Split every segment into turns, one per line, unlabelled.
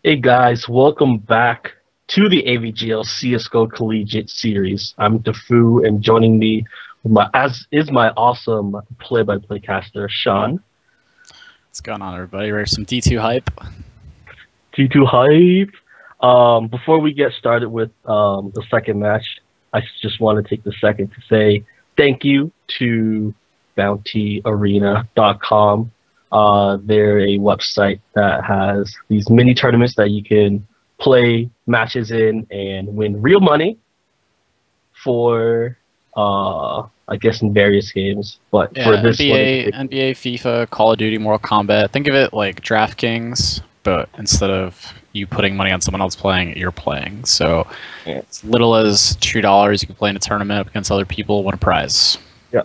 Hey guys, welcome back to the AVGL CSGO Collegiate series. I'm Defu, and joining me as is my awesome play-by-play caster, Sean.
What's going on, everybody? Ready for some D2 hype?
T2 hype. Before we get started with the second match, I just want to take the second to say thank you to BountyArena.com. They're a website that has these mini tournaments that you can play matches in and win real money for, I guess, in various games. But
Yeah,
for this
NBA, FIFA, Call of Duty, Mortal Kombat. Think of it like DraftKings, but instead of you putting money on someone else playing, you're playing. So as little as $2, you can play in a tournament against other people, win a prize.
yeah,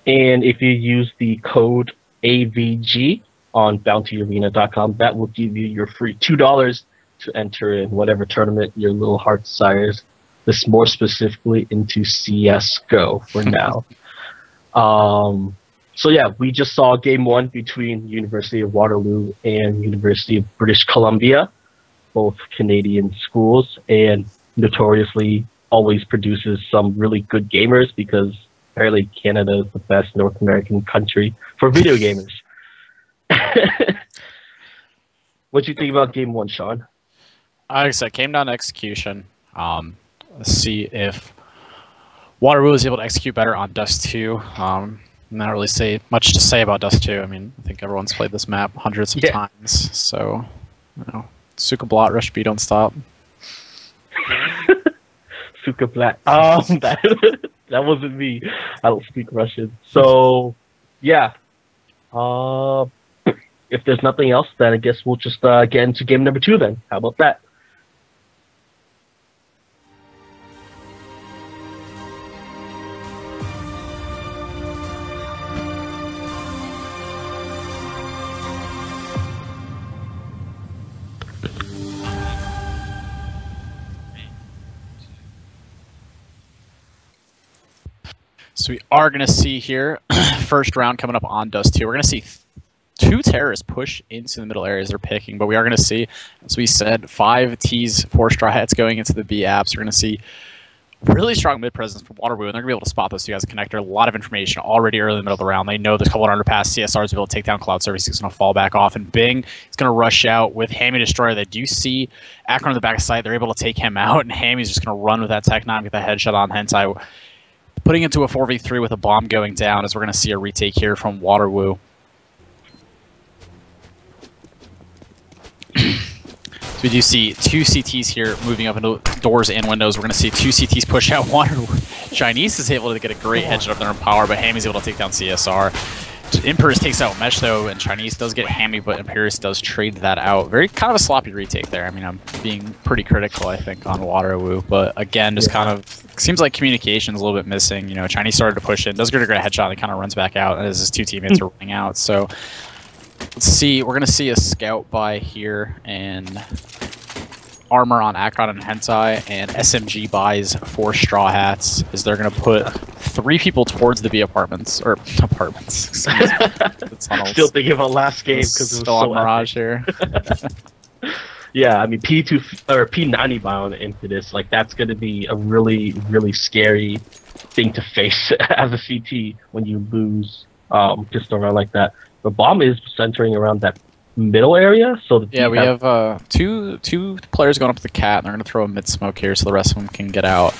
and if you use the code AVG on BountyArena.com, that will give you your free $2 to enter in whatever tournament your little heart desires. This more specifically into CSGO for now. So yeah, we just saw game one between University of Waterloo and University of British Columbia, both Canadian schools, and notoriously always produces some really good gamers because apparently Canada is the best North American country for video gamers. What do you think about game one, Sean?
Like I said, came down to execution. Let's see if Waterwoo was able to execute better on Dust 2. Not really much to say about Dust 2. I mean, I think everyone's played this map hundreds of times. So, you know, Suka Blot, Rush B, don't stop.
Suka Blot. That wasn't me. I don't speak Russian. So, yeah. If there's nothing else, then I guess we'll just get into game number 2 then. How about that?
So we are going to see here, first round coming up on Dust 2. We're going to see two terrorists push into the middle areas they're picking, but we are going to see, as we said, 5 Ts, 4 Strawhats going into the B apps. We're going to see really strong mid presence from Waterwoo, and they're going to be able to spot those two guys in connector. A lot of information already early in the middle of the round. They know there's a couple of underpass. CSR is able to take down Cloud Service. He's going to fall back off, and Bing is going to rush out with Hammy Destroyer. They do see Akron on the back side. They're able to take him out, and Hammy's just going to run with that Tech 9, get that headshot on Hentai, putting into a 4v3 with a bomb going down, as we're going to see a retake here from Waterwoo. So we do see 2 CTs here moving up into doors and windows. We're going to see 2 CTs push out Waterwoo. Chinese is able to get a great headshot up there in power, but Hammy's able to take down CSR. Imperius takes out Mesh though, and Chinese does get Hammy, but Imperius does trade that out. Very kind of a sloppy retake there. I mean, I'm being pretty critical, I think, on Waterwoo, but again, just kind of seems like communication's a little bit missing. You know, Chinese started to push in, does get a great headshot, and kind of runs back out as his 2 teammates are running out. So let's see, we're gonna see a scout buy here and armor on Akron and Hentai, and SMG buys 4 Strawhats, as they're gonna put 3 people towards the B apartments, or apartments.
Still thinking about last game because it was
still
so
on Mirage here.
Yeah, I mean P2 or P90 bound into this, like that's gonna be a really, really scary thing to face as a CT when you lose just around like that. The bomb is centering around that middle area, so
yeah, we have two players going up to the cat, and they're going to throw a mid smoke here so the rest of them can get out.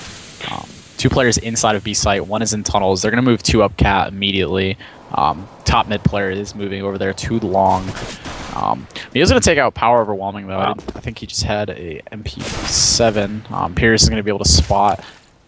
2 players inside of B site, 1 is in tunnels. They're going to move 2 up cat immediately. Top mid player is moving over there too long. He is going to take out power overwhelming though. I think he just had a MP7. Pierce is going to be able to spot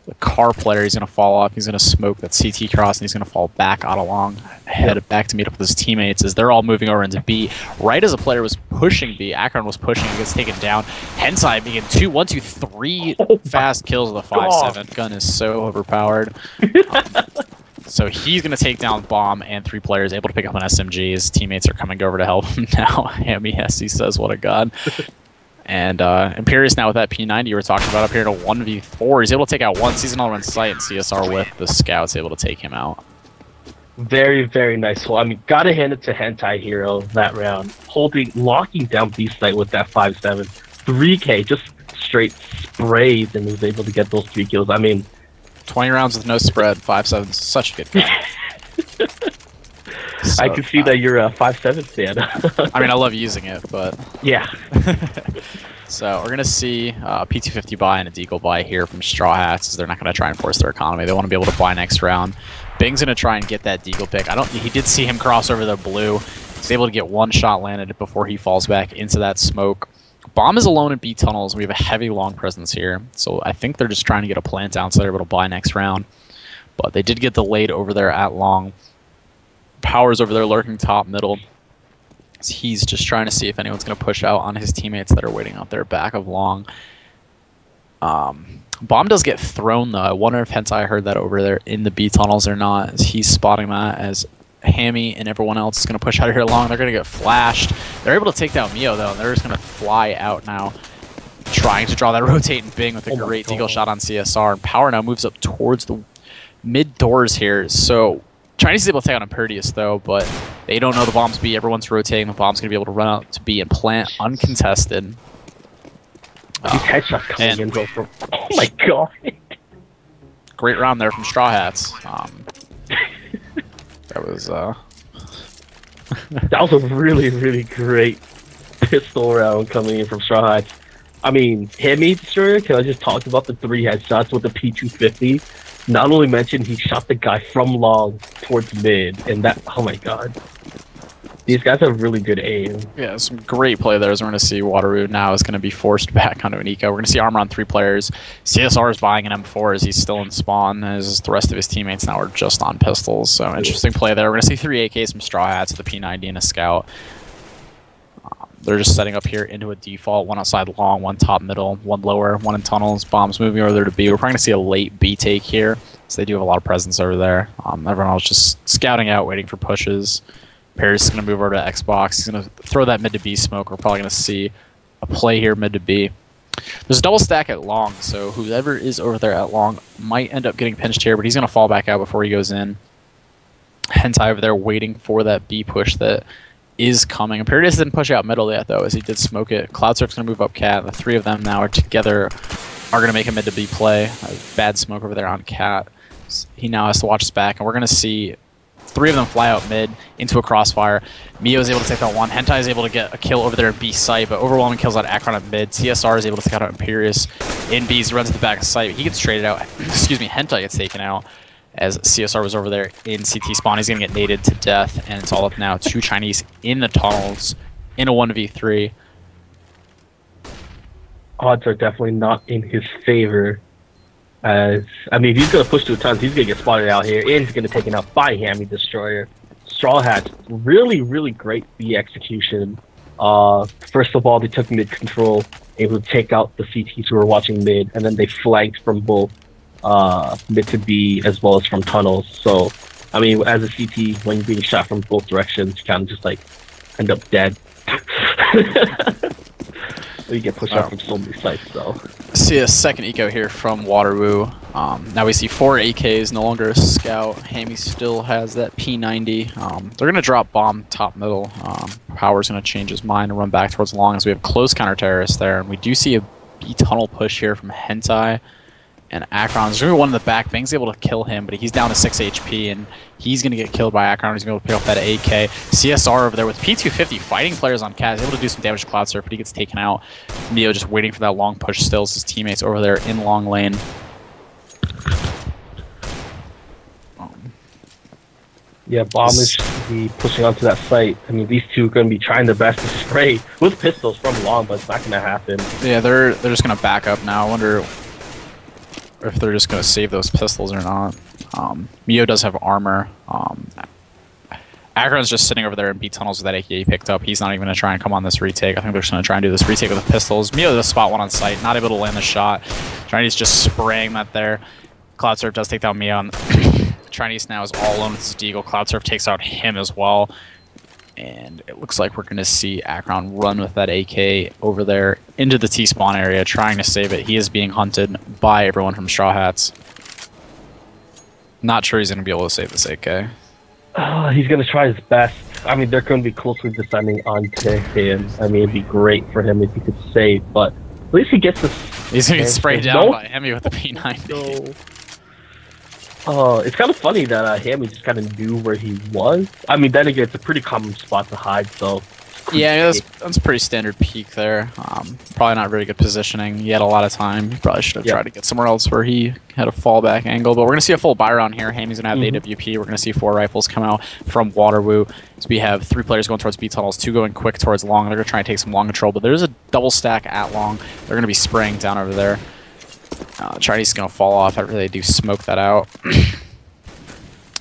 the car player. He's going to fall off. He's going to smoke that CT cross, and he's going to fall back out along, head back to meet up with his teammates as they're all moving over into B. Right as a player was pushing B, Akron was pushing, he gets taken down. Hentai being 1, 2, 3 fast kills with a 5.7. Gun is so overpowered. So he's going to take down Bomb and 3 players, able to pick up an SMG. His teammates are coming over to help him now. Hammy Hesse says, what a god. And Imperius now with that P90 you were talking about up here in a 1v4. He's able to take out 1, sees another one in sight, and CSR with the scouts able to take him out.
Very, very nice. Well, I mean, gotta hand it to Hentai Hero that round, locking down B site with that 5.7. 3K, just straight sprays, and was able to get those 3 kills. I mean,
20 rounds with no spread, 5-7, such a good gun. So
I can see that you're a 5-7 fan.
I mean, I love using it, but
yeah.
So we're gonna see a P250 buy and a Deagle buy here from Strawhats. They're not gonna try and force their economy. They want to be able to buy next round. Bing's gonna try and get that Deagle pick. He did see him cross over the blue. He's able to get one shot landed before he falls back into that smoke. Bomb is alone in B tunnels. We have a heavy long presence here, so I think they're just trying to get a plant down so they're able to buy next round. But they did get delayed over there at long. Power's over there lurking top middle. He's just trying to see if anyone's going to push out on his teammates that are waiting out there back of long. Bomb does get thrown, though. I wonder if Hentai heard that over there in the B tunnels or not, as he's spotting that as Hammy and everyone else is going to push out of here long. They're going to get flashed. They're able to take down Mio, though, and they're just going to fly out now, trying to draw that rotating Bing with a great Deagle shot on CSR. And Power now moves up towards the mid doors here, so Chinese is able to take out Impervious, though, but they don't know the bomb's B. Everyone's rotating. The bomb's going to be able to run out to B and plant uncontested.
These headshots coming in, though, from... Oh my god!
Great round there from Strawhats. That was
That was a really, really great pistol round coming in from Strawhats. I mean, Hammy Destroyer, because I just talked about the 3 headshots with the P250. Not only mentioned he shot the guy from long towards mid, and that, oh my god. These guys have really good aim.
Yeah, some great play there. As we're going to see Waterwoo now is going to be forced back onto an eco. We're going to see armor on 3 players. CSR is buying an M4 as he's still in spawn, as the rest of his teammates now are just on pistols. So interesting play there. We're going to see 3 AKs from Strawhats with a P90 and a Scout. They're just setting up here into a default. 1 outside long, 1 top middle, 1 lower, 1 in tunnels. Bombs moving over there to B. We're probably going to see a late B take here, so they do have a lot of presence over there. Everyone else just scouting out, waiting for pushes. Paris is going to move over to Xbox. He's going to throw that mid to B smoke. We're probably going to see a play here mid to B. There's a double stack at long, so whoever is over there at long might end up getting pinched here, but he's going to fall back out before he goes in. Hentai over there waiting for that B push that is coming. Imperius didn't push out middle yet, though, as he did smoke it. Cloudsurf's going to move up Cat. The 3 of them now are together, are going to make a mid to B play. A bad smoke over there on Cat. He now has to watch his back, and we're going to see 3 of them fly out mid into a crossfire. Mio is able to take out 1. Hentai is able to get a kill over there in B site, but overwhelming kills out Akron at mid. CSR is able to take out Imperius in B. He runs to the back of sight. He gets traded out. Excuse me, Hentai gets taken out as CSR was over there in CT spawn. He's going to get naded to death, and it's all up now. 2 Chinese in the tunnels in a 1v3.
Odds are definitely not in his favor. As I mean, if he's going to push 2 tons, he's going to get spotted out here, and he's going to take it out by Hammy Destroyer. Strawhats, really, really great B execution. First of all, they took mid control, able to take out the CTs who were watching mid, and then they flanked from both mid to B as well as from tunnels. So, I mean, as a CT, when you're being shot from both directions, you kind of just like end up dead. You get pushed out from so many sites, though.
See a second eco here from Waterwoo. Now we see 4 AKs, no longer a scout. Hammy still has that P90. They're going to drop bomb top middle. Power's going to change his mind and run back towards long as we have close counter terrorists there. And we do see a B tunnel push here from Hentai and Akron. There's going to be 1 in the back. Bang's able to kill him, but he's down to 6 HP, and he's going to get killed by Akron. He's going to be able to pick up that AK. CSR over there with P250 fighting players on Cat. He's able to do some damage to Cloudsurf, but he gets taken out. Neo just waiting for that long push still as his teammates over there in long lane.
Yeah, Bomb is be pushing onto that site. I mean, these 2 are going to be trying their best to spray with pistols from long, but it's not going to happen.
Yeah, they're just going to back up now. I wonder if they're just going to save those pistols or not. Mio does have armor. Akron's just sitting over there in B tunnels with that AK he picked up. He's not even going to try and come on this retake. I think they're just going to try and do this retake with the pistols. Mio does spot 1 on site, not able to land the shot. Chinese just spraying that there. Cloudsurf does take down Mio. Chinese now is all alone with his Deagle. Cloudsurf takes out him as well. And it looks like we're going to see Akron run with that AK over there into the T-spawn area, trying to save it. He is being hunted by everyone from Strawhats. Not sure he's going to be able to save this AK.
He's going to try his best. I mean, they're going to be closely descending onto him. I mean, it'd be great for him if he could save, but at least he gets this.
He's gonna get sprayed down by Hemi with the P90.
It's kind of funny that Hammy just kind of knew where he was. I mean, then again, it's a pretty common spot to hide, so.
Yeah, that's pretty standard peak there. Probably not very good positioning. He had a lot of time. He probably should have tried to get somewhere else where he had a fallback angle. But we're going to see a full buy round here. Hammy's going to have the AWP. We're going to see 4 rifles come out from Waterwoo. So we have 3 players going towards B tunnels, 2 going quick towards long. They're going to try and take some long control, but there's a double stack at long. They're going to be spraying down over there. Chinese is going to fall off after they do smoke that out.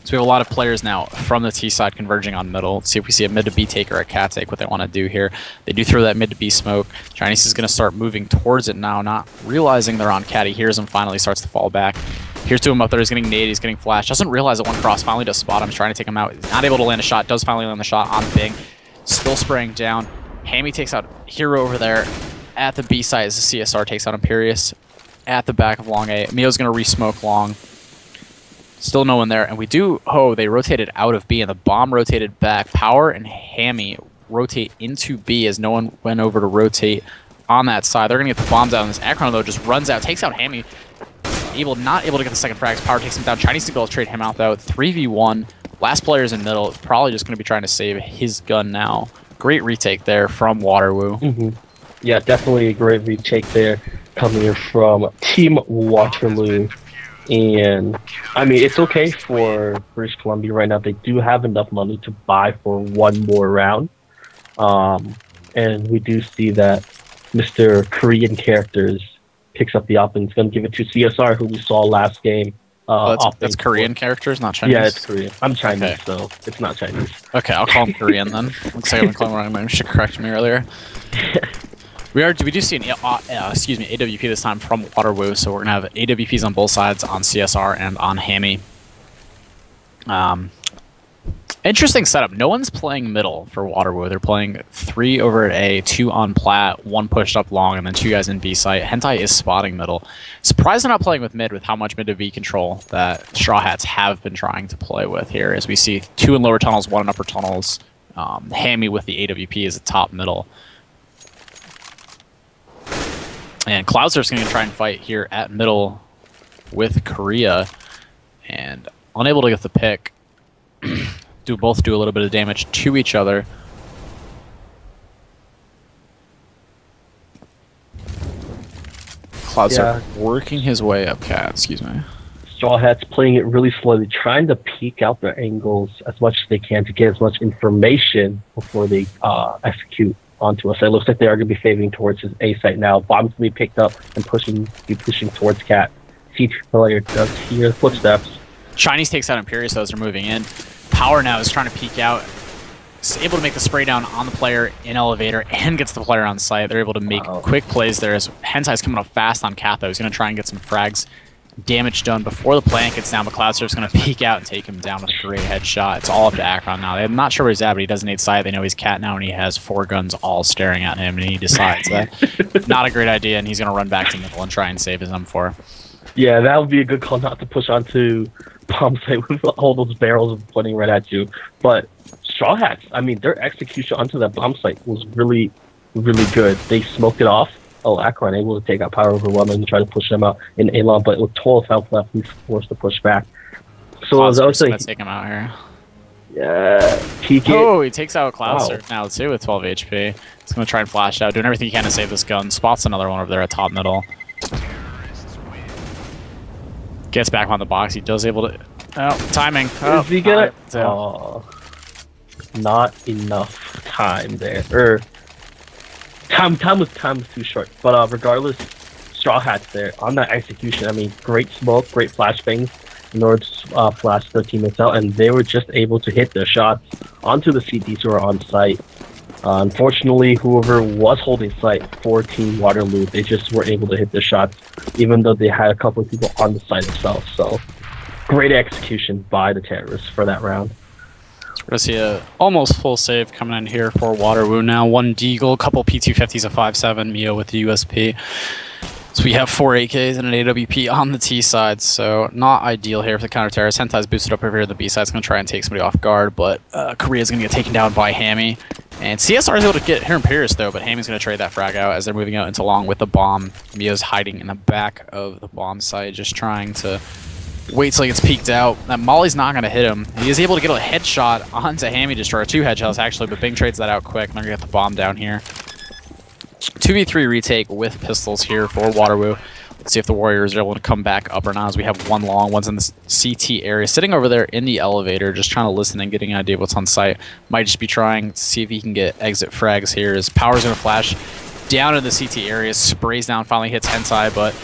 So we have a lot of players now from the T side converging on middle. Let's see if we see a mid to B take or a cat take, what they want to do here. They do throw that mid to B smoke. Chinese is going to start moving towards it now, not realizing they're on cat. He hears him, finally starts to fall back. Here's to him up there, he's getting naded, he's getting flashed. Doesn't realize that one cross, finally does spot him, he's trying to take him out. He's not able to land a shot, does finally land the shot on Bing. Still spraying down. Hammy takes out Hero over there. At the B side is the CSR, takes out Imperious. At the back of long A, Mio's going to re-smoke long. Still no one there, and we do, they rotated out of B, and the bomb rotated back. Power and Hammy rotate into B as no one went over to rotate on that side. They're going to get the bombs out, and this Akron, though, just runs out, takes out Hammy. Not able to get the second frags. Power takes him down. Chinese to trade him out, though. 3v1. Last player's in middle. Probably just going to be trying to save his gun now. Great retake there from Waterwoo.
Yeah, definitely a great retake there coming from Team Waterloo. And I mean, it's okay for British Columbia right now. They do have enough money to buy for one more round. And we do see that Mr. Korean Characters picks up the op and is going to give it to CSR, who we saw last game.
That's Korean Characters, not Chinese?
Yeah, it's Korean. I'm Chinese, so it's not Chinese.
Okay, I'll call him Korean then. Looks like I've been calling him wrong. You should correct me earlier. We do see an AWP this time from Waterwoo, so we're gonna have AWPs on both sides, on CSR and on Hammy. Interesting setup. No one's playing middle for Waterwoo. They're playing 3 over at A, 2 on plat, 1 pushed up long, and then 2 guys in B site. Hentai is spotting middle. Surprised they're not playing with mid with how much mid to B control that Strawhats have been trying to play with here, as we see 2 in lower tunnels, 1 in upper tunnels. Hammy with the AWP is a top middle. And Cloudsurf's going to try and fight here at middle with Korea. And unable to get the pick. Both do a little bit of damage to each other. Cloudsurf working his way up cat, excuse me.
Straw Hats playing it really slowly, trying to peek out their angles as much as they can to get as much information before they execute onto us. It looks like they are going to be favoring towards his A site now. Bombs will be picked up and pushing towards cat. C2 player does hear footsteps.
Chinese takes out Imperious, those are moving in. Power now is trying to peek out. Is able to make the spray down on the player in elevator and gets the player on site. They're able to make quick plays there as Hentai's coming up fast on cat though. He's going to try and get some frags damage done before the plant gets down, but Cloudsurf's going to peek out and take him down with a great headshot. It's all up to Akron now. I'm not sure where he's at, but he doesn't need sight. They know he's cat now, and he has 4 guns all staring at him, and he decides that not a great idea, and he's going to run back to middle and try and save his M4.
Yeah, that would be a good call not to push onto bomb site with all those barrels pointing right at you. But Straw Hats, I mean, their execution onto that bomb site was really, really good. They smoked it off. Akron able to take out Power overwhelming and try to push them out in A-long, but with 12 health left, he's forced to push back. So I was
going to take him out here.
Yeah, peek it.
Oh, he takes out Cloudsurf now too with 12 HP. He's going to try and flash out, doing everything he can to save this gun. Spots another one over there at top middle. Gets back on the box. He does able to... Oh, timing. Oh,
is he gonna... not enough time there. Time was too short. But regardless, Straw Hats there on that execution. I mean, great smoke, great flashbangs in order to flash their teammates out, and they were just able to hit their shots onto the CTs who are on site. Unfortunately, whoever was holding site for Team Waterloo, they just were able to hit their shots, even though they had a couple of people on the site itself. So, great execution by the terrorists for that round.
We're going to see a almost full save coming in here for Waterwoo now. 1 Deagle, couple P250s, a 5.7, Mio with the USP. So we have 4 AKs and an AWP on the T side, so not ideal here for the counter terrorist. Hentai's boosted up over here. The B side's going to try and take somebody off guard, but Korea's going to get taken down by Hammy. And CSR is able to get here Imperius though, but Hammy's going to trade that frag out as they're moving out into long with the bomb. Mio's hiding in the back of the bomb site, just trying to wait till he gets peeked out. That Molly's not going to hit him. He is able to get a headshot onto Hammy Destroyer, 2 headshots actually, but Bing trades that out quick, and they're going to get the bomb down here. 2v3 retake with pistols here for Waterwoo. Let's see if the Warriors are able to come back up or not, as we have one long, one's in the CT area, sitting over there in the elevator, just trying to listen and getting an idea of what's on site. Might just be trying to see if he can get exit frags here. His power's going to flash down in the CT area, sprays down, finally hits Hentai, but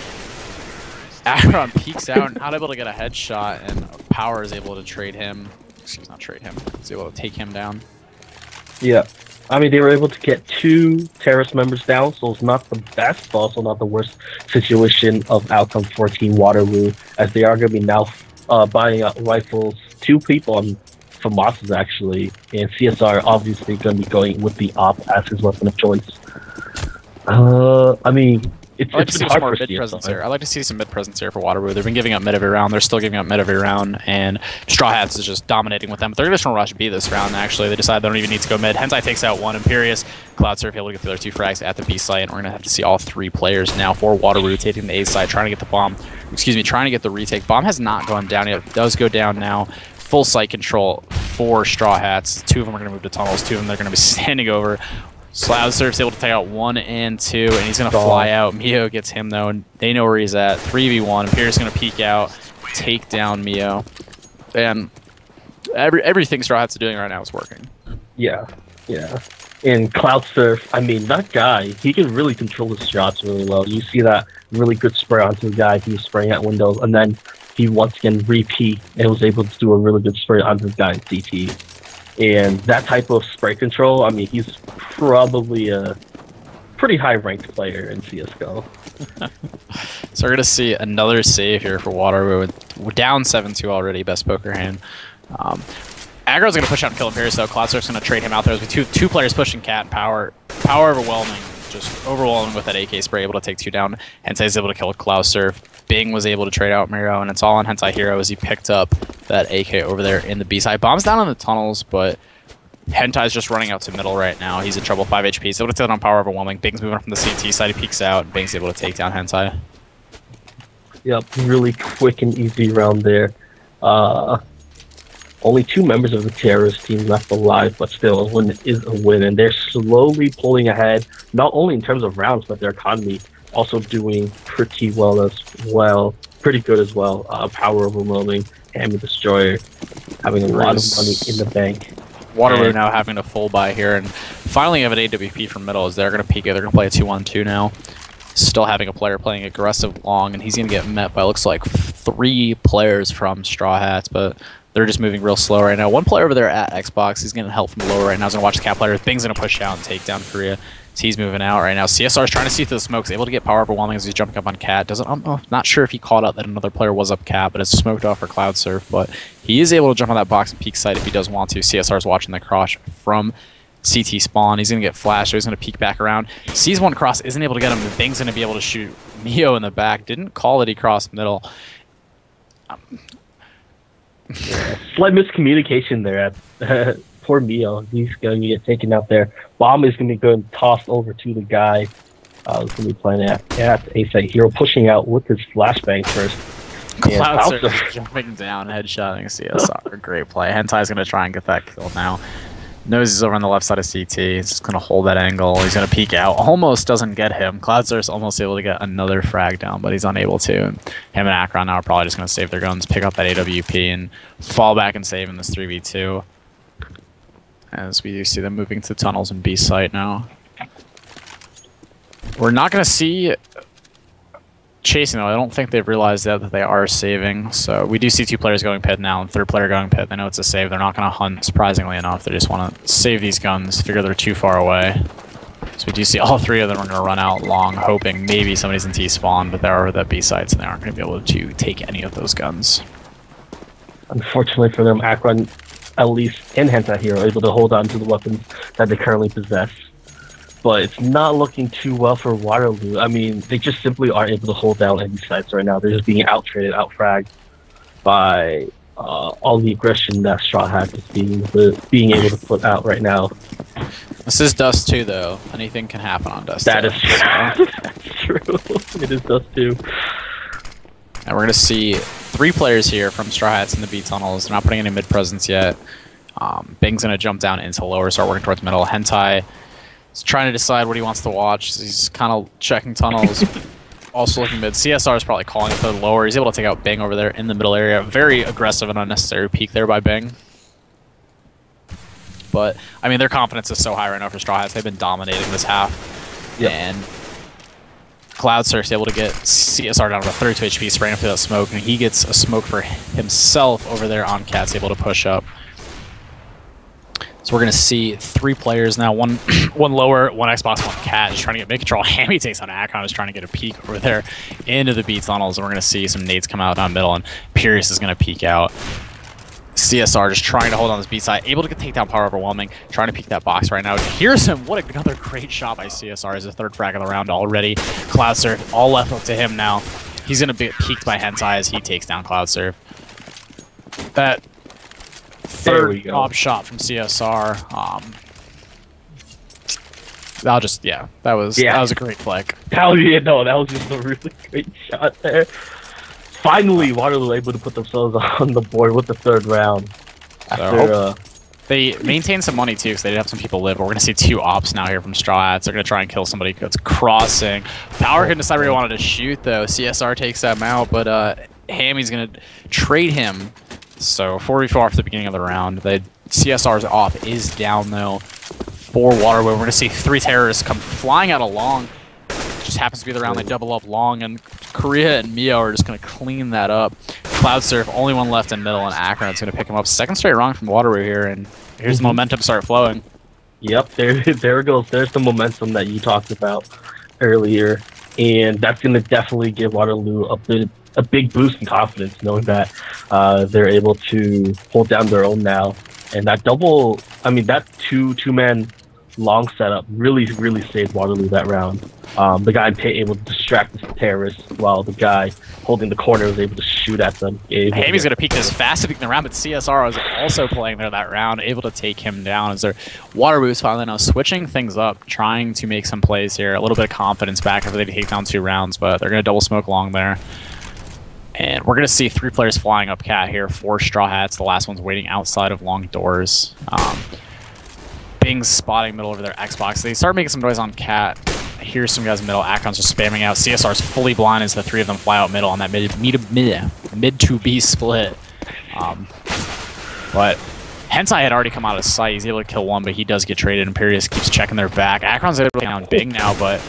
Akron peeks out, not able to get a headshot, and Power is able to trade him. Excuse me, not trade him. He's able to take him down.
Yeah. I mean, they were able to get 2 terrorist members down, so it's not the best, but also not the worst situation of outcome for Team Waterloo, as they are going to be now buying up rifles. 2 people on FAMAS's actually, and CSR obviously going to be going with the AWP as his weapon of choice. I mean,
I'd like to see some more mid presence here. I'd like to see some mid presence here for Waterwoo. They've been giving up mid every round. They're still giving up mid every round, and Strawhats is just dominating with them. But they're just going to rush B this round, actually. They decide they don't even need to go mid. Hentai takes out 1. Imperius, Cloudsurf able to get through their 2 frags at the B site, and we're going to have to see all 3 players now for Waterwoo taking the A site, trying to get the bomb. Excuse me, trying to get the retake. Bomb has not gone down yet. It does go down now. Full site control for Strawhats. 2 of them are going to move to tunnels. 2 of them they're going to be standing over. Cloudsurf's able to take out 1 and 2, and he's going to fly out. Mio gets him, though, and they know where he's at. 3v1. Imperius going to peek out, take down Mio. And everything Straw Hats are doing right now is working.
Yeah, yeah. And Cloudsurf, I mean, that guy, he can really control his shots really well. You see that really good spray onto the guy. He was spraying at windows, and then he once again repeat and was able to do a really good spray onto the guy in CT. And that type of spray control, I mean, he's probably a pretty high-ranked player in CSGO.
So we're going to see another save here for Waterwoo. We're down 7-2 already, best poker hand. Aggro's going to push out and kill Imperius, though. Cloudsurf's going to trade him out there. There's two players pushing Cat. Power overwhelming. Just overwhelming with that AK spray, able to take 2 down. Hentai's able to kill Cloudsurf. Bing was able to trade out Miro, and it's all on Hentai Hero as he picked up that AK over there in the B side. Bomb's down in the tunnels, but Hentai's just running out to middle right now. He's in trouble, 5 HP. He's able to take down Power overwhelming. Bing's moving up from the CT side. He peeks out. Bing's able to take down Hentai.
Yep, really quick and easy round there. Only 2 members of the terrorist team left alive, but still, a win is a win, and they're slowly pulling ahead, not only in terms of rounds, but their economy also doing pretty well as well. Pretty good as well. Power overwhelming, Hammy Destroyer, having a lot of money in the bank.
Waterwoo now having a full buy here, and finally have an AWP from middle as they're going to peek it. They're going to play a 2-1-2 now. Still having a player playing aggressive long, and he's going to get met by, looks like, 3 players from Straw Hats, but they're just moving real slow right now. 1 player over there at Xbox, he's getting help from below right now. He's going to watch the Cat player. Bing's going to push out and take down Korea. So he's moving out right now. CSR is trying to see through the smokes, able to get power overwhelming as he's jumping up on Cat. I'm not sure if he caught out that another player was up Cat, but it's smoked off for Cloudsurf. But he is able to jump on that box and peek side if he does want to. CSR is watching the cross from CT spawn. He's going to get flashed, so he's going to peek back around. Sees one cross, isn't able to get him. The Bing's going to be able to shoot Mio in the back. Didn't call it, he crossed middle.
Yeah, slight miscommunication there at poor Mio. He's going to get taken out there. Bomb is going to go and tossed over to the guy who's going to be playing at A-Site Hero, pushing out with his flashbang first.
Cloudsurf jumping down, headshotting CSR. Great play. Hentai's going to try and get that kill now. Knows he's over on the left side of CT. He's just going to hold that angle. He's going to peek out. Almost doesn't get him. Cloudsurf's almost able to get another frag down, but he's unable to. And him and Akron now are probably just going to save their guns, pick up that AWP, and fall back and save in this 3v2. As we do see them moving to tunnels and B site now. We're not going to see chasing, though. I don't think they've realized yet that they are saving. So we do see 2 players going pit now, and 3rd player going pit. They know it's a save. They're not going to hunt, surprisingly enough. They just want to save these guns, figure they're too far away. So we do see all 3 of them are going to run out long, hoping maybe somebody's in T-spawn, but they're over that B site, so they aren't going to be able to take any of those guns.
Unfortunately for them, Akron, at least in Hentai Hero, able to hold on to the weapons that they currently possess. but it's not looking too well for Waterloo. I mean, they just simply aren't able to hold down any sites right now. They're just being out-traded, out-fragged by all the aggression that Strawhats is being able to put out right now.
This is Dust 2, though. Anything can happen on Dust 2.
That is true. That's true. It is Dust 2.
And we're going to see 3 players here from Strawhats in the B tunnels. They're not putting any mid presence yet. Bing's going to jump down into lower, start working towards middle. Hentai is trying to decide what he wants to watch. He's kind of checking tunnels. Also looking mid. CSR is probably calling for lower. He's able to take out Bing over there in the middle area. Very aggressive and unnecessary peek there by Bing. But, I mean, their confidence is so high right now for Strawhats. They've been dominating this half. Yep. And Cloudsurf's able to get CSR down to 32 HP, spraying up through that smoke, and he gets a smoke for himself over there on Cat's able to push up. So we're going to see 3 players now, one lower, one Xbox, one Cat, just trying to get mid-control. Hammy takes on Akron, is trying to get a peek over there into the B tunnels, and we're going to see some nades come out down middle, and Imperius is going to peek out. CSR just trying to hold on this B side, able to get takedown power overwhelming, trying to peek that box right now. Here's him. What another great shot by CSR as a 3rd frag of the round already. Cloudsurf, all left up to him now. He's going to be peeked by Hentai as he takes down Cloudsurf. That 3rd top shot from CSR. That was a great flick.
Hell yeah, no, that was just a really great shot there. Finally, Waterloo able to put themselves on the board with the 3rd round. After,
they maintain some money too, because they did have some people live. But we're going to see 2 ops now here from Strawhats. They're going to try and kill somebody that's crossing. Power couldn't decide where he wanted to shoot, though. CSR takes them out, but Hammy's going to trade him. So 4v4 after the beginning of the round. The CSR's off is down, though, for Waterwoo. We're going to see 3 terrorists come flying out along. Just happens to be the round they double up long, and Korea and Mio are just going to clean that up. Cloudsurf, only one left in middle, and Akron's going to pick him up. 2nd straight round from Waterwoo here, and here's the momentum start flowing.
Yep, there it goes. There's the momentum that you talked about earlier, and that's going to definitely give Waterloo a big boost in confidence, knowing that they're able to hold down their own now. And that that two-man long setup really saved Waterloo that round. The guy in pit able to distract the terrorists while the guy holding the corner was able to shoot at them.
Hammy's going to peek this fast to peek the round, but CSR was also playing there that round, able to take him down as their Waterwoo's finally now switching things up, trying to make some plays here. A little bit of confidence back after they take down 2 rounds, but they're going to double smoke long there. And we're going to see 3 players flying up Cat here, 4 Strawhats. The last one's waiting outside of long doors. Bing's spotting middle over their Xbox. They start making some noise on Cat. Here's some guys in middle. Akron's just spamming out. CSR's fully blind as the 3 of them fly out middle on that mid to B split. But Hentai had already come out of sight. He's able to kill 1, but he does get traded. Imperius keeps checking their back. Akron's able to take down Bing now, but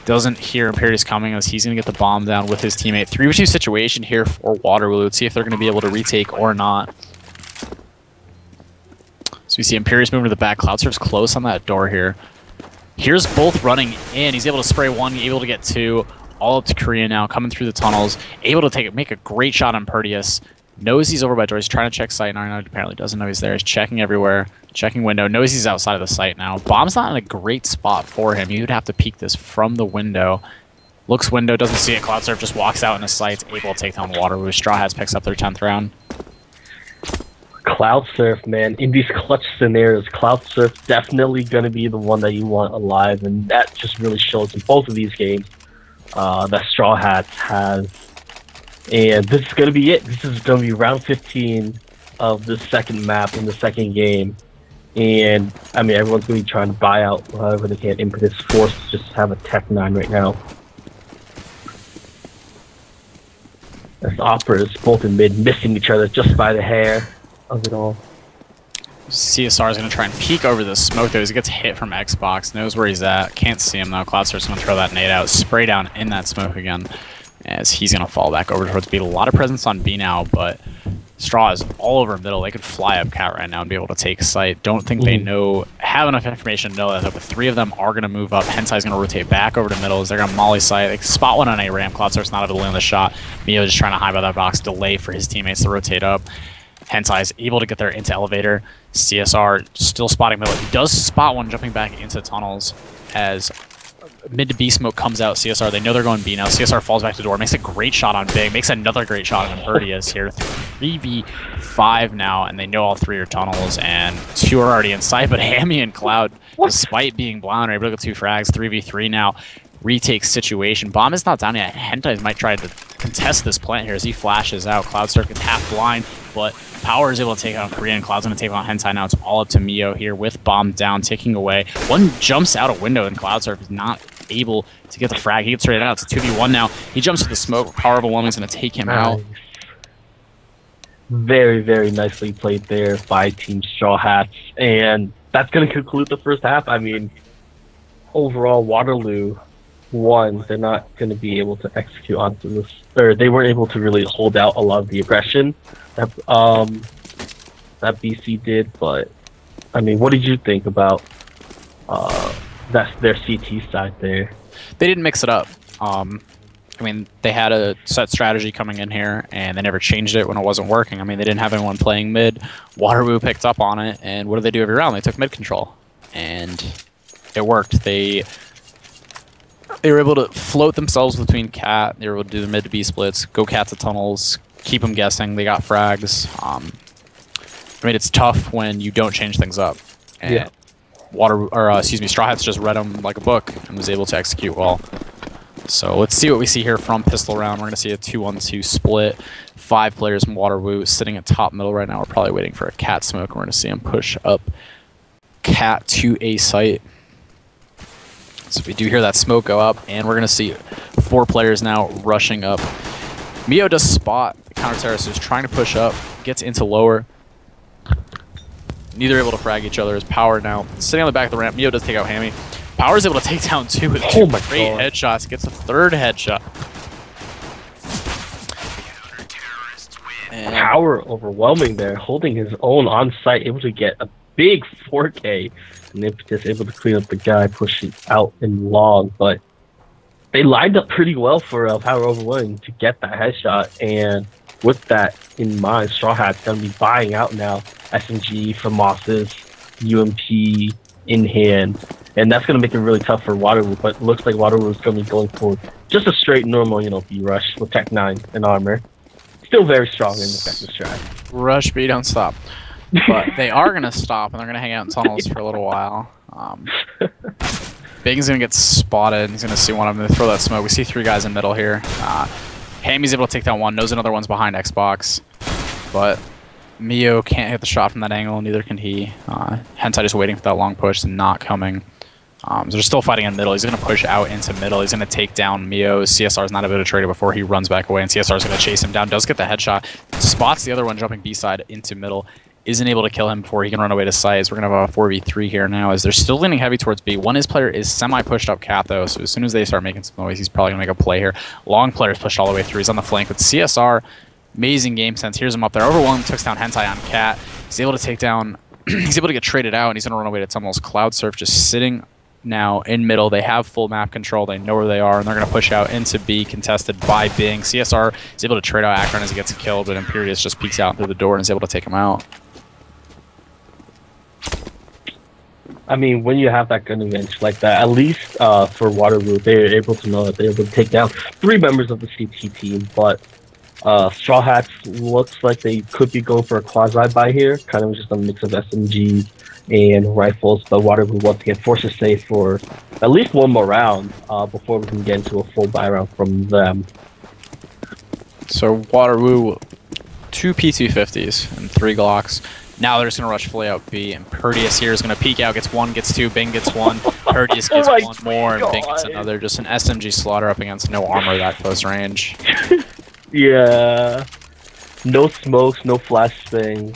doesn't hear Imperius coming as he's going to get the bomb down with his teammate. 3v2 situation here for Waterwoo. Let's see if they're going to be able to retake or not. So we see Imperius moving to the back. Cloudsurf's close on that door here. Here's both running in. He's able to spray 1, able to get 2. All up to Korea now, coming through the tunnels. Able to make a great shot on Perdius. Knows he's over by door. He's trying to check site. Now apparently doesn't know he's there. He's checking everywhere. Checking window. Knows he's outside of the site now. Bomb's not in a great spot for him. He would have to peek this from the window. Looks window, doesn't see it. Cloudsurf just walks out in his sights. Able to take down Waterwoo. Strawhats picks up their 10th round.
Cloudsurf, man, in these clutch scenarios, Cloudsurf definitely going to be the one that you want alive, and that just really shows in both of these games that Strawhats has. And this is going to be it. This is going to be round 15 of the 2nd map in the 2nd game. And, I mean, everyone's going to be trying to buy out however they can. Impetus forced to just have a Tech 9 right now. As Operas both in mid missing each other just by the hair of it all.
CSR is going to try and peek over the smoke though as he gets hit from Xbox. Knows where he's at. Can't see him though. Cloudsurf's going to throw that nade out. Spray down in that smoke again as he's going to fall back over towards B. A lot of presence on B now, but Straw is all over middle. They could fly up Cat right now and be able to take site. Don't think they have enough information to know that, but 3 of them are going to move up. Hensai's going to rotate back over to middle as they're going to molly site. They spot 1 on A ramp. Cloudsurf's not able to land the shot. Mio just trying to hide by that box, delay for his teammates to rotate up. Hentai is able to get there into elevator. CSR still spotting middle. He does spot one jumping back into tunnels as mid to B smoke comes out. CSR, they know they're going B now. CSR falls back to door, makes a great shot on Big, makes another great shot on Imperdius here. 3v5 now, and they know all three are tunnels, and two are already inside, but Hammy and Cloud, despite being blind, are able to get 2 frags. 3v3 now. Retake situation. Bomb is not down yet. Hentai might try to contest this plant here as he flashes out. Cloudsurf gets half blind, but Power is able to take out Korean. Cloud's going to take on Hentai now. It's all up to Mio here with Bomb down, ticking away. One jumps out a window, and Cloudsurf is not able to get the frag. He gets straight out. It's a 2v1 now. He jumps to the smoke. Power Overwhelming is going to take him out.
Very, very nicely played there by Team Strawhats. And that's going to conclude the first half. I mean, overall, Waterloo won. They're not going to be able to execute onto this, or they weren't able to really hold out a lot of the aggression that that BC did. But I mean, what did you think about that's their CT side there?
They didn't mix it up. I mean, they had a set strategy coming in here, and they never changed it when it wasn't working. I mean, they didn't have anyone playing mid. Waterwoo picked up on it, and what did they do every round? They took mid control, and it worked. They were able to float themselves between Cat. They were able to do the mid to B splits, go Cat to tunnels, keep them guessing. They got frags. I mean, it's tough when you don't change things up. And
yeah.
Straw Hats just read them like a book and was able to execute well. So let's see what we see here from pistol round. We're going to see a 2-1-2 split. 5 players from Waterwoo sitting at top middle right now. We're probably waiting for a Cat smoke. We're going to see him push up Cat to A site. So we do hear that smoke go up, and we're going to see 4 players now rushing up. Mio does spot the counter terrorist who's trying to push up, gets into lower. Neither able to frag each other. Is Power now sitting on the back of the ramp. Mio does take out Hammy. Power is able to take down 2 with 2 great headshots. Gets a 3rd headshot.
And Power overwhelming there, holding his own on site, able to get a big 4K. And Impetus able to clean up the guy, pushing out in long. But they lined up pretty well for Power Overwhelming to get that headshot. And with that in mind, Straw Hat's going to be buying out now SMG, FAMAS's, UMP in hand. And that's going to make it really tough for Waterwoo. But it looks like Waterwoo is going to be going for just a straight normal, B rush with Tech 9 and armor. Still very strong in the second strat.
Rush B, don't stop. But they are going to stop, and they're going to hang out in tunnels for a little while. Big's going to get spotted. He's going to see one of them throw that smoke. We see 3 guys in middle here. Hammy's able to take down one. Knows another one's behind Xbox. But Mio can't hit the shot from that angle, neither can he. Hentai just waiting for that long push and not coming. So they're still fighting in middle. He's going to push out into middle. He's going to take down Mio. CSR is not able to trade it before he runs back away, and CSR is going to chase him down. Does get the headshot. Spots the other one jumping B side into middle. Isn't able to kill him before he can run away to sites. We're going to have a 4v3 here now as they're still leaning heavy towards B. One player is semi-pushed up Cat, though, so as soon as they start making some noise, he's probably going to make a play here. Long player's pushed all the way through. He's on the flank with CSR. Amazing game sense. Here's him up there. Overwhelmed, took down Hentai on Cat. He's able to take down... he's able to get traded out, and he's going to run away to tunnels. Cloudsurf just sitting now in middle. They have full map control. They know where they are, and they're going to push out into B, contested by Bing. CSR is able to trade out Akron as he gets killed, but Imperius just peeks out through the door and is able to take him out.
I mean, when you have that gun advantage like that, at least for Waterwoo, they're able to know that they're able to take down 3 members of the CT team. But Straw Hats looks like they could be going for a quasi-buy here, kind of just a mix of SMGs and rifles. But Waterwoo wants to get forces safe for at least 1 more round before we can get into a full buy round from them.
So Waterwoo, 2 P250s and 3 Glocks. Now they're just going to rush fully out B, and Perdius here is going to peek out, gets 1, gets 2, Bing gets 1, Perdius gets 1 more, and Bing gets another. Just an SMG slaughter up against no armor that close range.
Yeah. No smokes, no flash thing.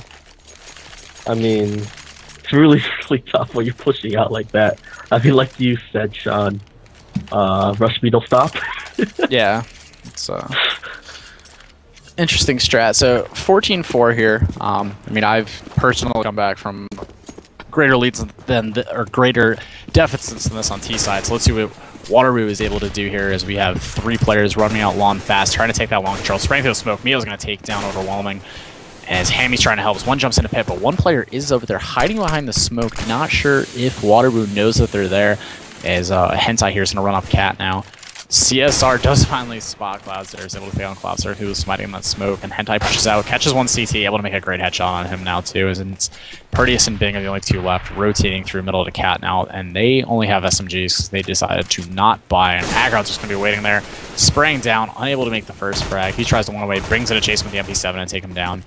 I mean, it's really, really tough when you're pushing out like that. I mean, like you said, Sean, rush B, don't stop.
Yeah. It's interesting strat. So 14-4 here. I mean, I've personally come back from greater leads than or greater deficits than this on T side. So let's see what Waterwoo is able to do here as we have 3 players running out long fast, trying to take that long control. Spraying through the smoke. Mio's going to take down Overwhelming. as Hammy's trying to help us. One jumps into pit, but one player is over there hiding behind the smoke. Not sure if Waterwoo knows that they're there, as Hentai here is going to run up cat now. CSR does finally spot Cloudsurf, is able to take on Cloudsurf, who was smiting in that smoke, and Hentai pushes out, catches one CT, able to make a great headshot on him now too, as it's Perdius and Bing are the only two left, rotating through middle to cat now, and they only have SMGs because they decided to not buy, and Agron's just going to be waiting there, spraying down, unable to make the first frag. He tries to one away, brings it a chase with the MP7 and take him down.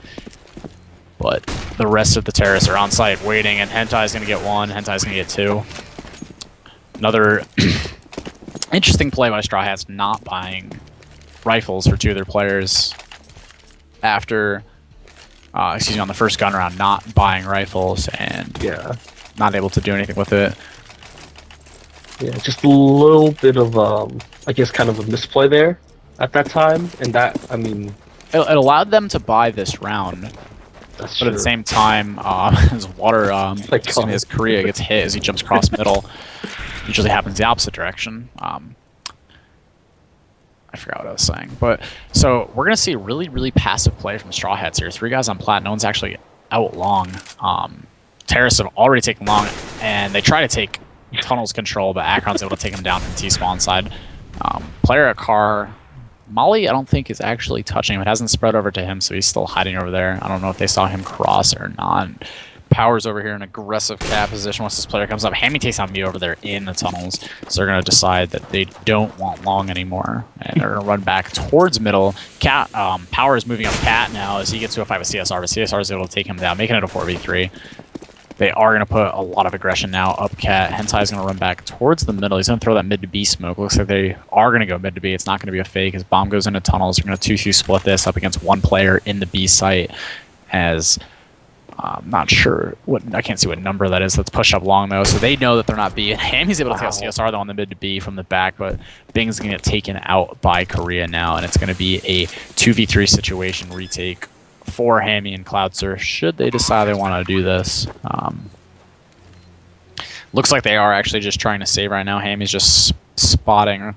But the rest of the terrorists are on site waiting, and Hentai's going to get one, Hentai's going to get two. Another interesting play by Strawhats, not buying rifles for two of their players after, on the first gun round, not buying rifles and not able to do anything with it.
Yeah, just a little bit of, I guess, kind of a misplay there at that time, and that, I mean...
It allowed them to buy this round, but at the same time, his his Korea gets hit as he jumps across middle. Usually happens the opposite direction. I forgot what I was saying. But so we're going to see really, really passive play from Strawhats here. 3 guys on plat. No one's actually out long. Terrorists have already taken long, and they try to take tunnels control, but Akron's able to take him down from T-spawn side. Player at car, Molly, I don't think is actually touching him. It hasn't spread over to him, so he's still hiding over there. I don't know if they saw him cross or not. Power's over here in aggressive cat position once this player comes up. Hammy takes on me over there in the tunnels, so they're going to decide that they don't want long anymore, and they're going to run back towards middle. Cat Power is moving up cat now as he gets to a fight with CSR, but CSR is able to take him down, making it a 4v3. They are going to put a lot of aggression now up cat. Hentai is going to run back towards the middle. He's going to throw that mid to B smoke. Looks like they are going to go mid to B. It's not going to be a fake as bomb goes into tunnels. They're going to 2-2 split this up against one player in the B site as... I'm not sure I can't see what number that is. Let's push up long though, so they know that they're not B. And Hammy's able to take out CSR though on the mid to B from the back, but Bing's gonna get taken out by Korea now, and it's gonna be a 2v3 situation retake for Hammy and Cloudsurf should they decide they want to do this. Looks like they are actually just trying to save right now. Hammy's just spotting.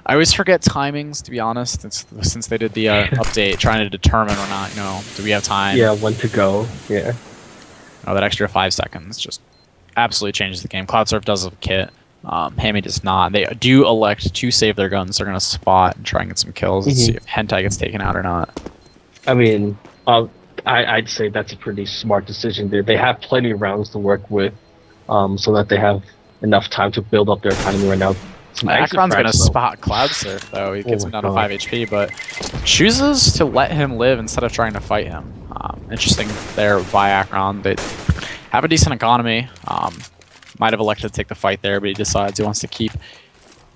I always forget timings, to be honest, since they did the update, trying to determine or not, do we have time?
Yeah, when to go, yeah.
Oh, that extra 5 seconds just absolutely changes the game. Cloudsurf does have a kit. Hammy does not. They do elect to save their guns. They're going to spot and try and get some kills and see if Hentai gets taken out or not.
I mean, I'd say that's a pretty smart decision there. They have plenty of rounds to work with, so that they have enough time to build up their economy right now.
Akron's going to spot Cloudsurf, though. He gets him down to 5 HP, but chooses to let him live instead of trying to fight him. Interesting there by Akron. They have a decent economy. Might have elected to take the fight there, but he decides he wants to keep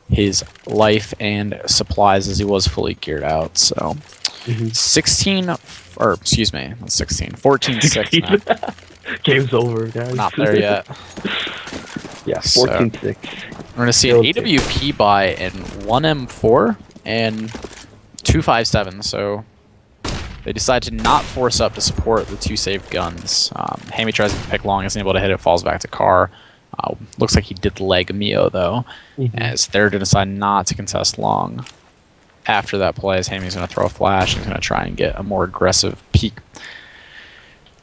his life and supplies as he was fully geared out. So 14-6 now.
Game's over, guys.
Not there yet.
Yeah, 14-6.
We're going to see an AWP buy in 1M4 and 257, so they decide to not force up to support the 2 saved guns. Hammy tries to pick long, isn't able to hit it, falls back to car. Looks like he did leg Mio, though, as they're going to decide not to contest long. After that play, as Hammy's going to throw a flash, he's going to try and get a more aggressive peek.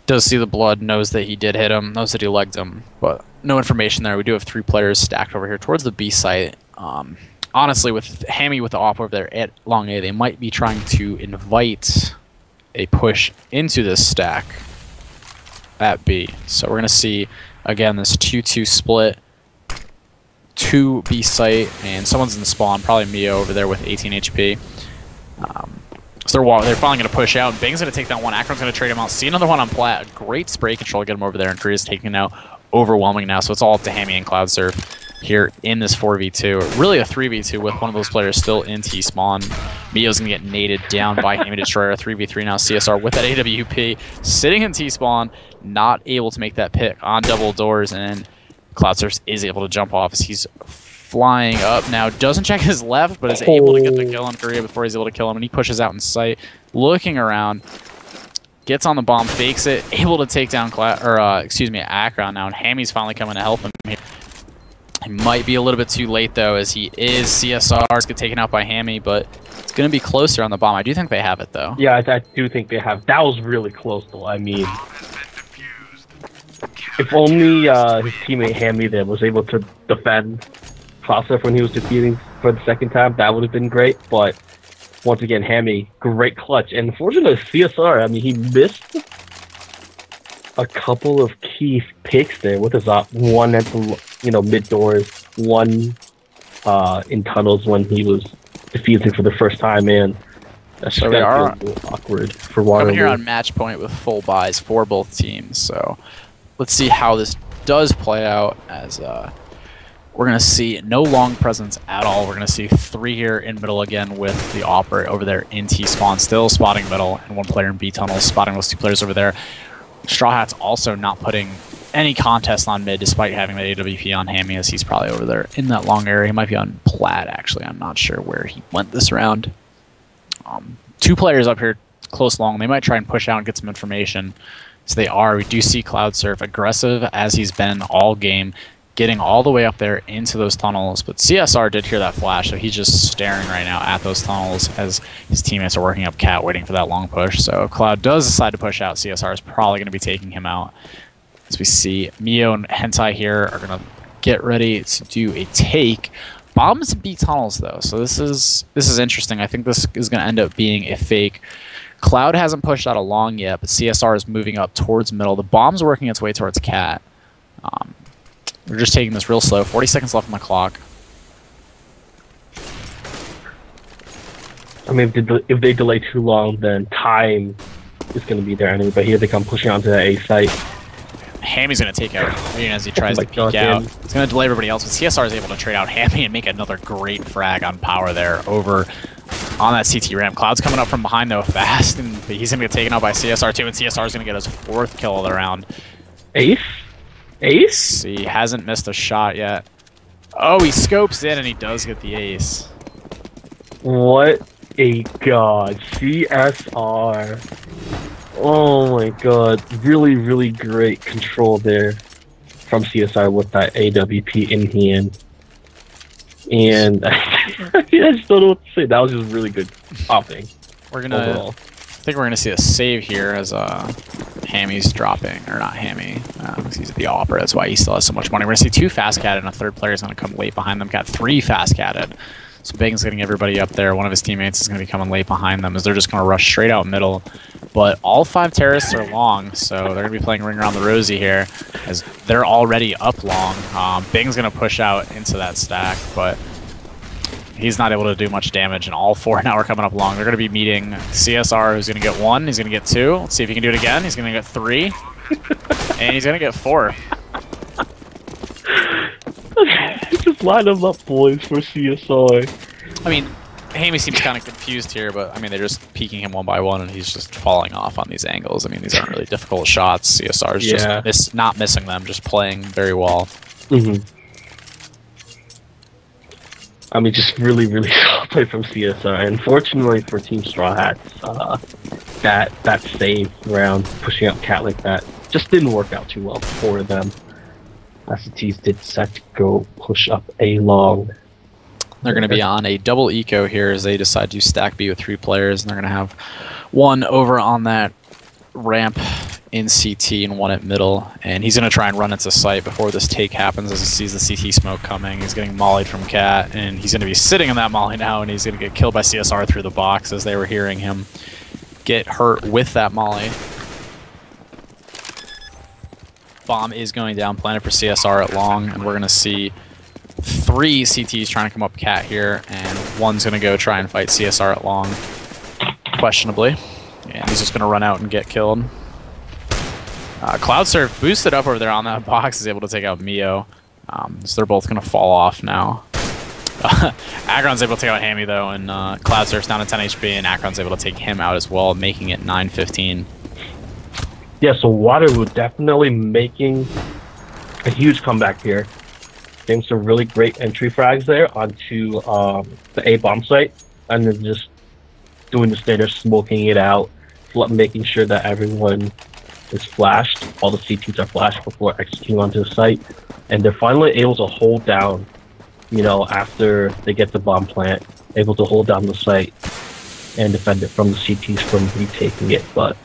Does see the blood, knows that he did hit him, knows that he legged him, but no information there. We do have 3 players stacked over here towards the B site. Honestly, with Hammy with the op over there at long A, they might be trying to invite a push into this stack at B. So we're going to see, again, this 2-2 split, 2 B site, and someone's in the spawn, probably Mio over there with 18 HP. So they're finally going to push out. Bing's going to take that one. Akron's going to trade him out. See another one on plat. Great spray control to get him over there. And Korea's taking out overwhelming now. So it's all up to Hammy and Cloudsurf here in this 4v2. Really a 3v2 with one of those players still in T-spawn. Mio's going to get naded down by Hammy Destroyer. 3v3 now. CSR with that AWP. Sitting in T-spawn. Not able to make that pick on double doors. And Cloudsurf is able to jump off as he's flying up now, doesn't check his left, but is able to get the kill on Korea before he's able to kill him, and he pushes out in sight, looking around, gets on the bomb, fakes it, able to take down Akron now, and Hammy's finally coming to help him here. He might be a little bit too late, though, as he is. CSR's get taken out by Hammy, but it's going to be closer on the bomb. I do think they have it, though.
Yeah, I do think they have. That was really close, though. I mean, if only his teammate Hammy there was able to defend Cloudsurf when he was defeating for the second time, that would have been great. But once again, Hammy, great clutch. And unfortunately, CSR, I mean, he missed a couple of key picks there with his one at the mid doors, one in tunnels when he was defusing for the first time, and that's
so they are
awkward for Waterwoo.
Coming here on match point with full buys for both teams. So let's see how this does play out, as we're going to see no long presence at all. We're going to see 3 here in middle again with the operate over there in T-spawn, still spotting middle, and 1 player in B tunnel spotting those 2 players over there. Strawhats also not putting any contest on mid, despite having that AWP on Hammy, as he's probably over there in that long area. He might be on plat, actually. I'm not sure where he went this round. 2 players up here close long. They might try and push out and get some information. So they are. We do see Cloudsurf aggressive as he's been all game, getting all the way up there into those tunnels. But CSR did hear that flash, so he's just staring right now at those tunnels as his teammates are working up cat, waiting for that long push. So if Cloud does decide to push out, CSR is probably going to be taking him out. As we see, Mio and Hentai here are going to get ready to do a take. Bombs B tunnels, though, so this is interesting. I think this is going to end up being a fake. Cloud hasn't pushed out a long yet, but CSR is moving up towards middle. The bomb's working its way towards cat. We're just taking this real slow. 40 seconds left on the clock. I
mean, if they delay too long, then time is going to be there anyway. But here they come pushing onto that A site.
Hammy's going to take out Green as he tries to peek out. He's going to delay everybody else, but CSR is able to trade out Hammy and make another great frag on power there over on that CT ramp. Cloud's coming up from behind, though, fast, and he's going to get taken out by CSR, too, and CSR is going to get his 4th kill of the round.
Ace? Ace?
He hasn't missed a shot yet. Oh, he scopes in, and he does get the ace.
What a god. CSR. Oh my god. Really, really great control there from CSR with that AWP in hand. And I just don't know what to say. That was just really good popping.
We're going to... I think we're going to see a save here as Hammy's dropping, or not Hammy, he's at the opera, that's why he still has so much money. We're going to see 2 fast-catted, and a 3rd player is going to come late behind them. Got 3 fast-catted. So Bang's getting everybody up there. One of his teammates is going to be coming late behind them, as they're just going to rush straight out middle. But all 5 terrorists are long, so they're going to be playing Ring Around the Rosie here, as they're already up long. Bang's going to push out into that stack, but he's not able to do much damage, and all 4 now are coming up long. They're going to be meeting CSR, who's going to get 1. He's going to get 2. Let's see if he can do it again. He's going to get 3. And he's going to get 4.
Just line them up, boys, for CSR.
I mean, Hammy seems kind of confused here, but I mean, they're just peeking him one by one, and he's just falling off on these angles. I mean, these aren't really difficult shots. CSR is just not missing them, just playing very well.
Mm-hmm. I mean, just really, really solid play from CSR. Unfortunately for Team Strawhats, that save round, pushing up cat like that, just didn't work out too well for them. SCTs did decide to go push up A long.
They're going to be on a double eco here as they decide to stack B with 3 players, and they're going to have 1 over on that ramp in CT and 1 at middle, and he's going to try and run into sight before this take happens as he sees the CT smoke coming. He's getting mollied from cat, and he's going to be sitting in that molly now, and he's going to get killed by CSR through the box as they were hearing him get hurt with that molly. Bomb is going down, planted for CSR at long, and we're going to see 3 CTs trying to come up cat here, and 1's going to go try and fight CSR at long, questionably, and he's just going to run out and get killed. Cloudsurf boosted up over there on that box, is able to take out Mio, so they're both going to fall off now. Akron's able to take out Hammy, though, and Cloudsurf's down to 10 HP, and Akron's able to take him out as well, making it 9-15.
Yeah, so Waterwoo definitely making a huge comeback here. Getting some really great entry frags there onto the A bomb site, and then just doing the standard smoking it out, making sure that everyone is flashed. All the CTs are flashed before executing onto the site, and they're finally able to hold down. After they get the bomb plant, able to hold down the site and defend it from the CTs from retaking it. But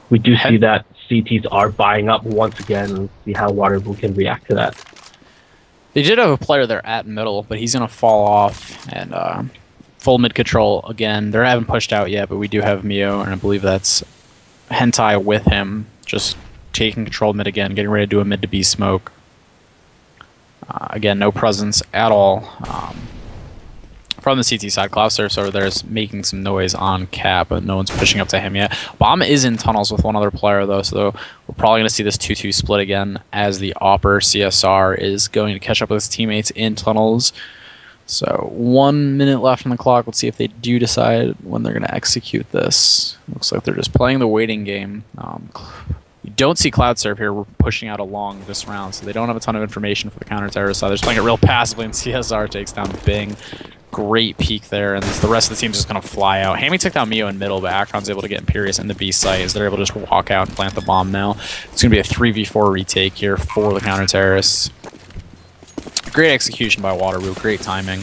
we do see that CTs are buying up once again, and see how Waterwoo can react to that.
They did have a player there at middle, but he's going to fall off and full mid control again. They haven't pushed out yet, but we do have Mio, and I believe that's Hentai with him, just taking control mid again, getting ready to do a mid to B smoke. Again, no presence at all from the CT side. Cloudsurf's over there is making some noise on cap, but no one's pushing up to him yet. Bomb is in tunnels with one other player, though, so we're probably going to see this 2-2 split again as the Opper CSR is going to catch up with his teammates in tunnels. So 1 minute left on the clock. Let's see if they do decide when they're going to execute this. Looks like they're just playing the waiting game. You don't see Cloudsurf here pushing out along this round, so they don't have a ton of information for the counter-terrorist side. They're just playing it real passively, and CSR takes down Bing. Great peek there, and the rest of the team's just going to fly out. Hammy took down Mio in middle, but Akron's able to get Imperius in the B site as they're able to just walk out and plant the bomb now. It's going to be a 3v4 retake here for the counter-terrorists. Great execution by Waterwoo, great timing.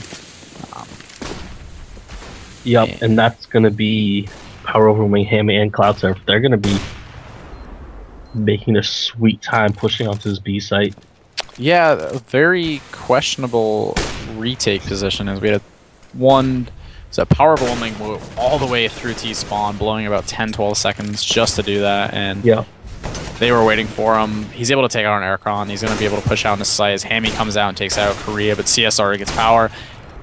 Yep, and that's going to be power overwhelming Hammy and Cloudsurf. They're going to be making a sweet time pushing onto this B site.
Yeah, a very questionable retake position as we had a power overwhelming all the way through T-spawn, blowing about 10-12 seconds just to do that, and
yeah,
they were waiting for him. He's able to take out an Aircon. He's going to be able to push out in the site as Hammy comes out and takes out Korea, but CSR gets power.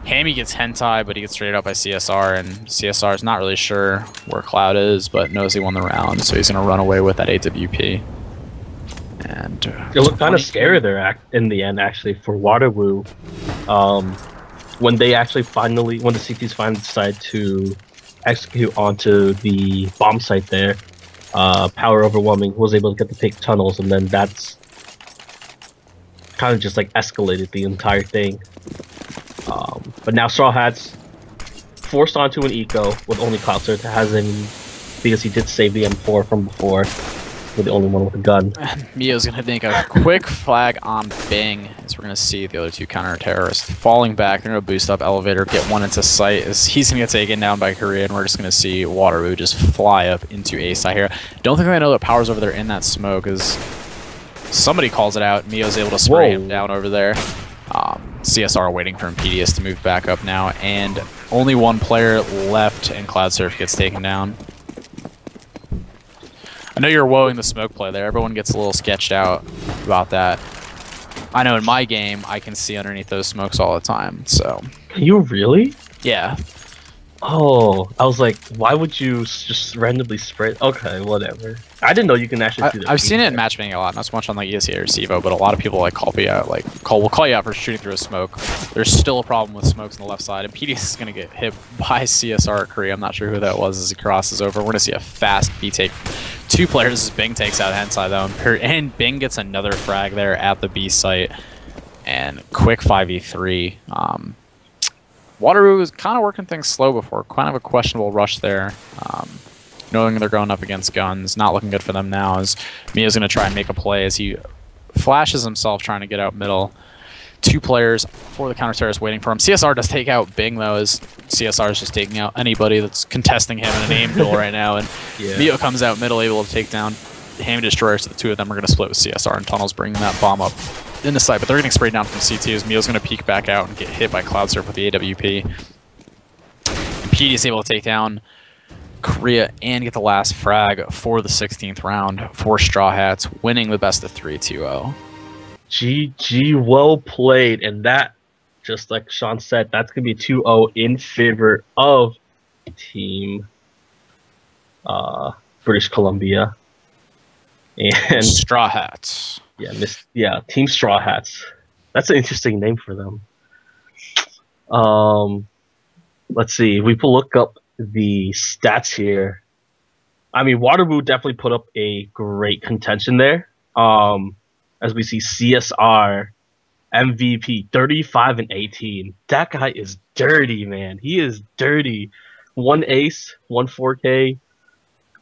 Hammy gets Hentai, but he gets traded up by CSR, and CSR is not really sure where Cloud is, but knows he won the round, so he's going to run away with that AWP. And
it looked kind of scary there in the end, actually, for Waterwoo. When they actually when the CTs finally decide to execute onto the bomb site there, power overwhelming was able to get the pick tunnels, and then that's kind of just like escalated the entire thing. But now Strawhats forced onto an eco with only Cloudsurf that has any, because he did save the M4 from before. We're the only one with a gun.
Mio's going to make a quick flag on Bing as we're going to see the other two counter-terrorists falling back. They're going to boost up elevator, get one into sight as he's going to get taken down by Korea, and we're just going to see Waterwoo just fly up into A side here. Don't think they know that power's over there in that smoke as somebody calls it out. Mio's able to spray him down over there. CSR waiting for Impedius to move back up now, and only one player left, and Cloudsurf gets taken down. I know you're woeing the smoke play there. Everyone gets a little sketched out about that. I know in my game, I can see underneath those smokes all the time, so...
You really?
Yeah.
Oh, I was like, why would you just randomly spray? Okay, whatever. I didn't know you can actually do that.
I've seen it in matchmaking a lot, not so much on like ESA or CEVO, but a lot of people like call you out for shooting through a smoke. There's still a problem with smokes on the left side, and PDS is going to get hit by CSR at Korea. I'm not sure who that was as he crosses over. We're going to see a fast B take. Two players as Bing takes out Hensai though, and Bing gets another frag there at the B site, and quick 5v3. Waterwoo was kind of working things slow before, kind of a questionable rush there. Knowing they're going up against guns, not looking good for them now as Mia's going to try and make a play as he flashes himself trying to get out middle. Two players for the counter-terrorist waiting for him. CSR does take out Bing though, as CSR is just taking out anybody that's contesting him in an aim duel right now, and Mio comes out middle able to take down Hammy Destroyers, so the two of them are going to split with CSR and tunnels, bringing that bomb up in the site, but they're getting sprayed down from CT as Mio's going to peek back out and get hit by Cloudsurf with the AWP. And PD is able to take down Korea and get the last frag for the 16th round for Strawhats, winning the best of 3 2-0.
GG, well played, and that, just like Sean said, that's going to be 2-0 in favor of Team British Columbia. And
Strawhats.
Team Strawhats. That's an interesting name for them. Let's see. We will look up the stats here. I mean, Waterwoo definitely put up a great contention there. As we see CSR MVP 35 and 18. That guy is dirty, man. He is dirty. 1 ace, 1 4K,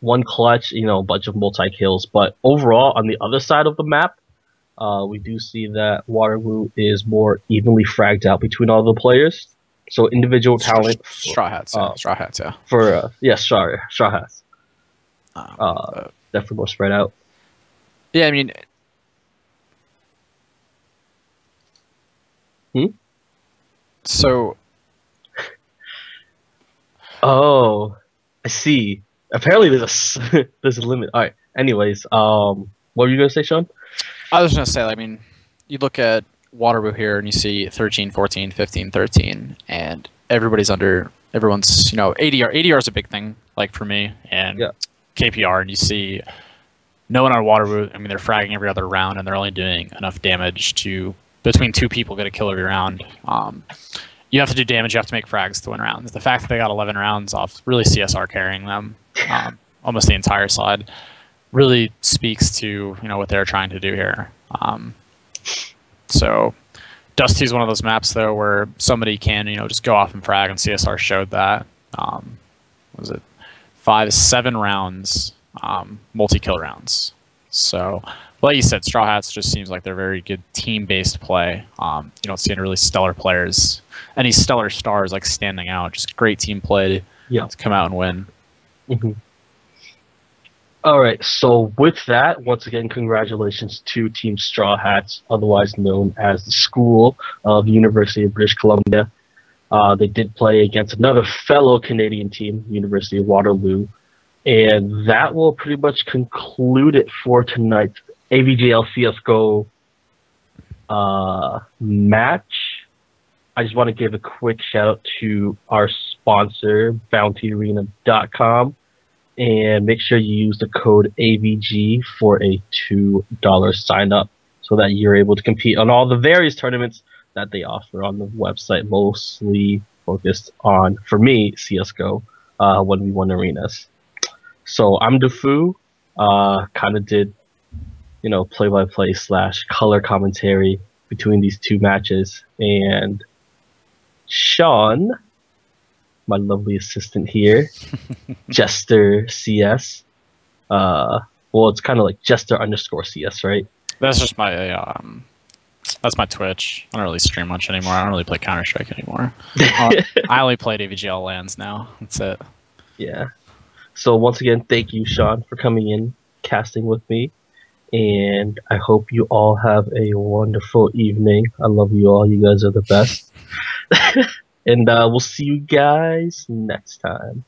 one clutch, a bunch of multi kills. But overall, on the other side of the map, we do see that Waterwoo is more evenly fragged out between all the players. So individual talent.
Strawhats, yeah.
Strawhats. Definitely more spread out.
Yeah, I mean. So.
Oh, I see. Apparently, there's a limit. All right. Anyways, what were you gonna say, Sean?
I was gonna say, I mean, you look at Waterwoo here and you see 13, 14, 15, 13, and everyone's, ADR. ADR is a big thing, like for me, and KPR, and you see no one on Waterwoo. I mean, they're fragging every other round, and they're only doing enough damage to, between two people, get a kill every round. You have to do damage, you have to make frags to win rounds. The fact that they got 11 rounds off really CSR carrying them almost the entire side really speaks to what they're trying to do here. So Dusty is one of those maps though where somebody can just go off and frag, and CSR showed that. Was it 7 rounds, multi-kill rounds? So like you said, Straw Hats just seems like they're very good team-based play. You don't see any really stellar players, any stellar stars like standing out. Just great team play to come out and win.
Mm-hmm. All right, so with that, once again, congratulations to Team Straw Hats, otherwise known as the School of University of British Columbia. They did play against another fellow Canadian team, University of Waterloo, and that will pretty much conclude it for tonight's AVGL CSGO match. I just want to give a quick shout out to our sponsor, BountyArena.com, and make sure you use the code AVG for a $2 sign up so that you're able to compete on all the various tournaments that they offer on the website, mostly focused on, for me, CSGO 1v1 arenas. So I'm Defu, kind of did play-by-play / color commentary between these two matches, and Sean, my lovely assistant here, Jester CS. Well, it's kind of like Jester_CS, right?
That's just my that's my Twitch. I don't really stream much anymore. I don't really play Counter-Strike anymore. I only played AVGL LANs now. That's it.
Yeah. So once again, thank you, Sean, for coming in, casting with me. And I hope you all have a wonderful evening. I love you all. You guys are the best. And we'll see you guys next time.